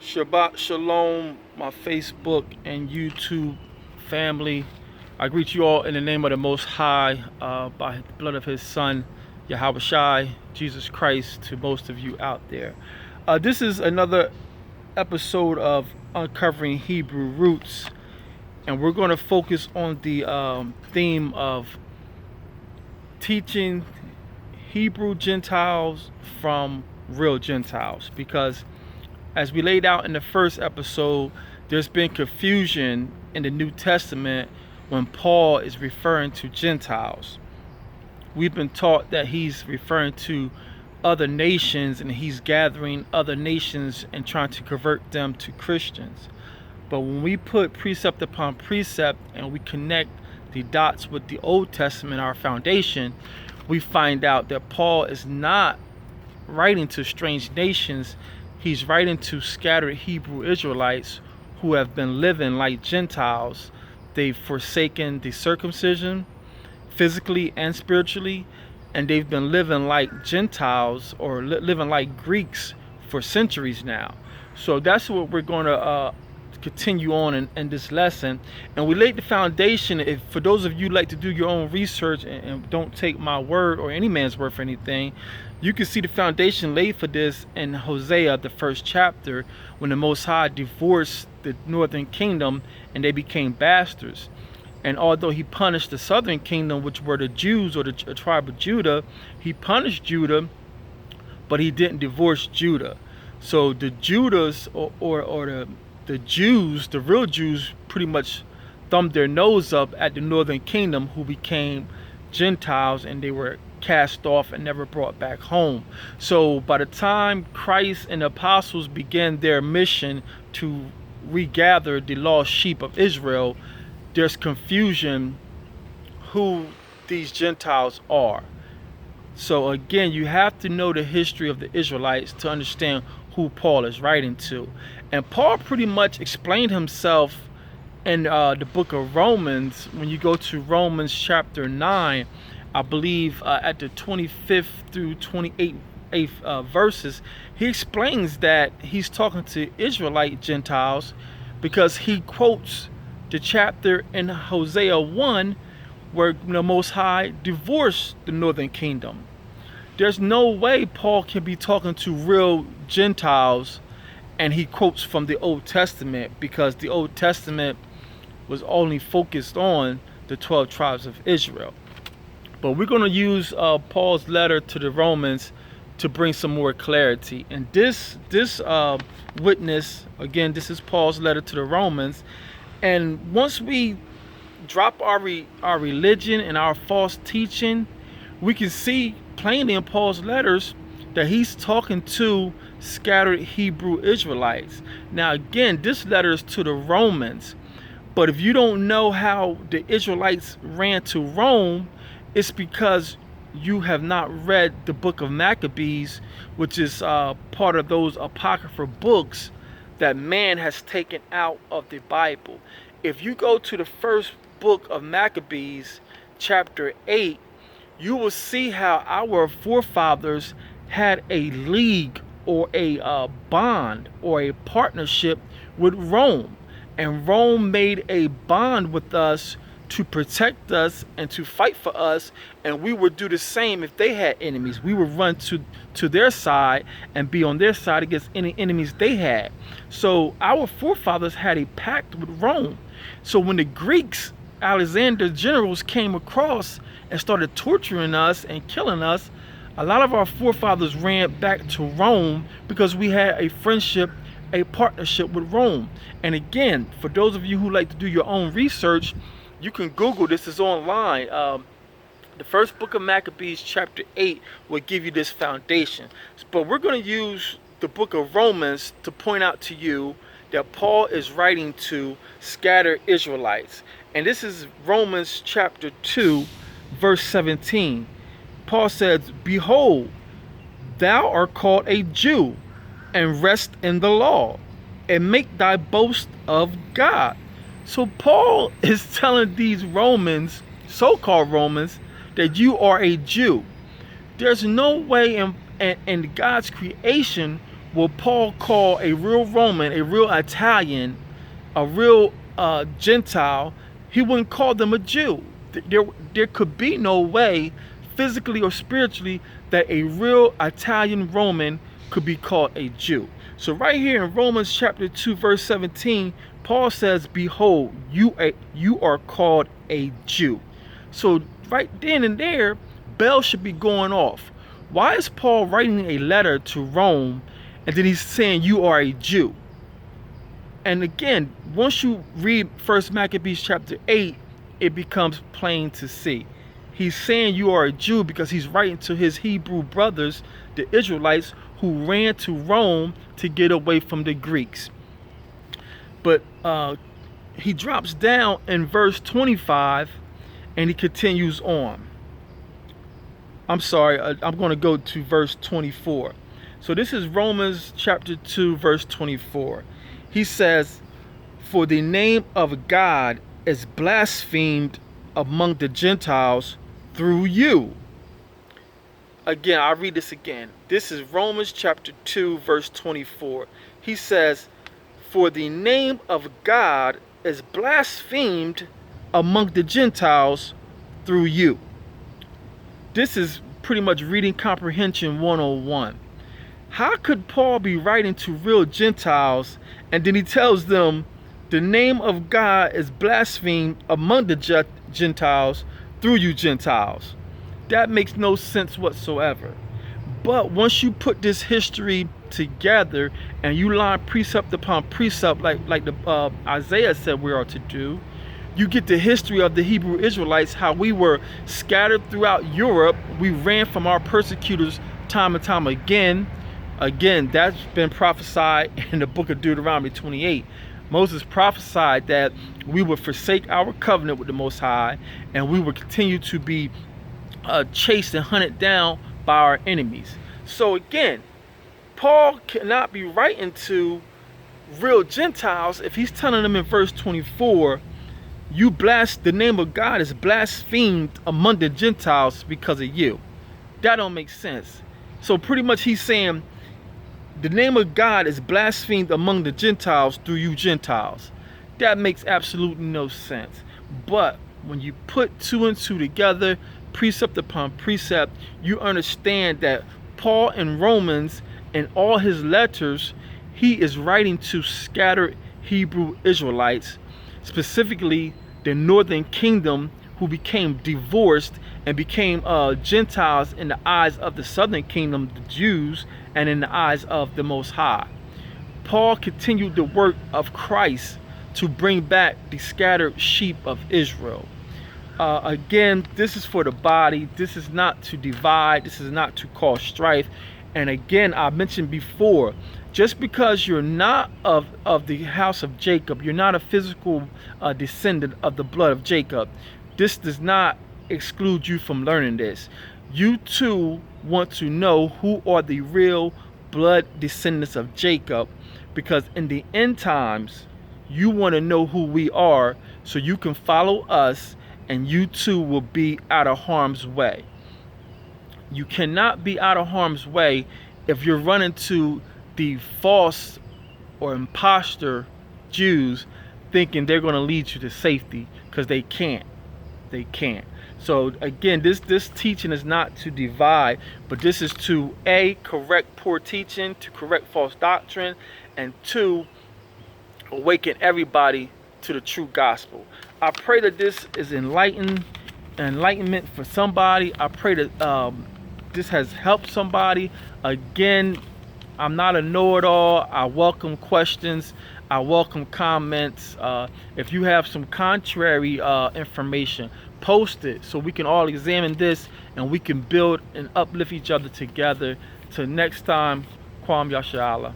Shabbat Shalom, my Facebook and YouTube family. I greet you all in the name of the Most High, by the blood of His Son, Yahweh Shai, Jesus Christ, to most of you out there. This is another episode of Uncovering Hebrew Roots, and we're going to focus on the theme of teaching Hebrew Gentiles from real Gentiles, because as we laid out in the first episode, there's been confusion in the New Testament when Paul is referring to Gentiles. We've been taught that he's referring to other nations and he's gathering other nations and trying to convert them to Christians. But when we put precept upon precept and we connect the dots with the Old Testament, our foundation, we find out that Paul is not writing to strange nations. He's writing to scattered Hebrew Israelites who have been living like Gentiles. They've forsaken the circumcision, physically and spiritually, and they've been living like Gentiles or living like Greeks for centuries now. So that's what we're going to continue on in this lesson. And we laid the foundation. If for those of you who like to do your own research and don't take my word or any man's word for anything, you can see the foundation laid for this in Hosea, the first chapter, when the Most High divorced the northern kingdom and they became bastards. And although he punished the southern kingdom, which were the Jews or the tribe of Judah, he punished Judah, but he didn't divorce Judah. So the Judas or the Jews, the real Jews, pretty much thumbed their nose up at the northern kingdom, who became Gentiles, and they were cast off and never brought back home. So by the time Christ and the apostles began their mission to regather the lost sheep of Israel, there's confusion who these Gentiles are. So again, you have to know the history of the Israelites to understand who Paul is writing to. And Paul pretty much explained himself in the book of Romans. When you go to Romans chapter 9, I believe at the 25th through 28th verses, he explains that he's talking to Israelite Gentiles because he quotes the chapter in Hosea 1 where the Most High divorced the northern kingdom. There's no way Paul can be talking to real Gentiles and he quotes from the Old Testament, because the Old Testament was only focused on the 12 tribes of Israel. But we're going to use Paul's letter to the Romans to bring some more clarity. And this witness, again, this is Paul's letter to the Romans. And once we drop our religion and our false teaching, we can see plainly in Paul's letters that he's talking to scattered Hebrew Israelites. Now, again, this letter is to the Romans. But if you don't know how the Israelites ran to Rome, it's because you have not read the book of Maccabees, which is part of those apocryphal books that man has taken out of the Bible. If you go to the first book of Maccabees, chapter 8, you will see how our forefathers had a league or a bond or a partnership with Rome. And Rome made a bond with us to protect us and to fight for us, and we would do the same if they had enemies. We would run to their side and be on their side against any enemies they had. So our forefathers had a pact with Rome. So when the Greeks, Alexander's generals, came across and started torturing us and killing us, a lot of our forefathers ran back to Rome because we had a friendship, a partnership with Rome. And again, for those of you who like to do your own research, you can Google this, is online. The first book of Maccabees, chapter 8, will give you this foundation. But we're going to use the book of Romans to point out to you that Paul is writing to scattered Israelites. And this is Romans chapter 2, verse 17. Paul says, "Behold, thou art called a Jew, and rest in the law, and make thy boast of God." So Paul is telling these Romans, so-called Romans, that you are a Jew. There's no way in God's creation will Paul call a real Roman, a real Italian, a real Gentile? He wouldn't call them a Jew. There could be no way, physically or spiritually, that a real Italian Roman could be called a Jew. So right here in Romans chapter 2, verse 17, Paul says, behold, you are called a Jew. So right then and there, bells should be going off. Why is Paul writing a letter to Rome and then he's saying you are a Jew? And again, once you read 1 Maccabees chapter 8, it becomes plain to see. He's saying you are a Jew because he's writing to his Hebrew brothers, the Israelites, who ran to Rome to get away from the Greeks. But he drops down in verse 25 and he continues on. I'm sorry, I'm going to go to verse 24. So this is Romans chapter 2, verse 24. He says, for the name of God is blasphemed among the Gentiles through you. Again, I'll read this again. This is Romans chapter 2, verse 24. He says, for the name of God is blasphemed among the Gentiles through you. This is pretty much reading comprehension 101. How could Paul be writing to real Gentiles and then he tells them the name of God is blasphemed among the Gentiles through you Gentiles? That makes no sense whatsoever. But once you put this history together and you line precept upon precept like the Isaiah said we are to do, you get the history of the Hebrew Israelites, how we were scattered throughout Europe. We ran from our persecutors time and time again. Again, that's been prophesied in the book of Deuteronomy 28. Moses prophesied that we would forsake our covenant with the Most High and we would continue to be chased and hunted down by our enemies. So again, Paul cannot be writing to real Gentiles if he's telling them in verse 24, the name of God is blasphemed among the Gentiles because of you. That don't make sense. So pretty much he's saying the name of God is blasphemed among the Gentiles through you Gentiles. That makes absolutely no sense. But when you put two and two together, precept upon precept, you understand that Paul in Romans and all his letters, he is writing to scattered Hebrew Israelites, specifically the northern kingdom, who became divorced and became Gentiles in the eyes of the southern kingdom, the Jews, and in the eyes of the Most High. Paul continued the work of Christ to bring back the scattered sheep of Israel. Again, this is for the body. This is not to divide. This is not to cause strife. And again, I mentioned before, just because you're not of the house of Jacob, you're not a physical descendant of the blood of Jacob, this does not exclude you from learning this. You too want to know who are the real blood descendants of Jacob, because in the end times, you want to know who we are so you can follow us and you too will be out of harm's way. You cannot be out of harm's way if you're running to the false or imposter Jews thinking they're going to lead you to safety, because they can't. They can't. So again, this teaching is not to divide, but this is to correct poor teaching, to correct false doctrine, and to awaken everybody to the true gospel. I pray that this is enlightenment for somebody. I pray that this has helped somebody. Again, I'm not a know-it-all. I welcome questions. I welcome comments. If you have some contrary information, post it so we can all examine this and we can build and uplift each other together. Till next time, Kwam Yashala.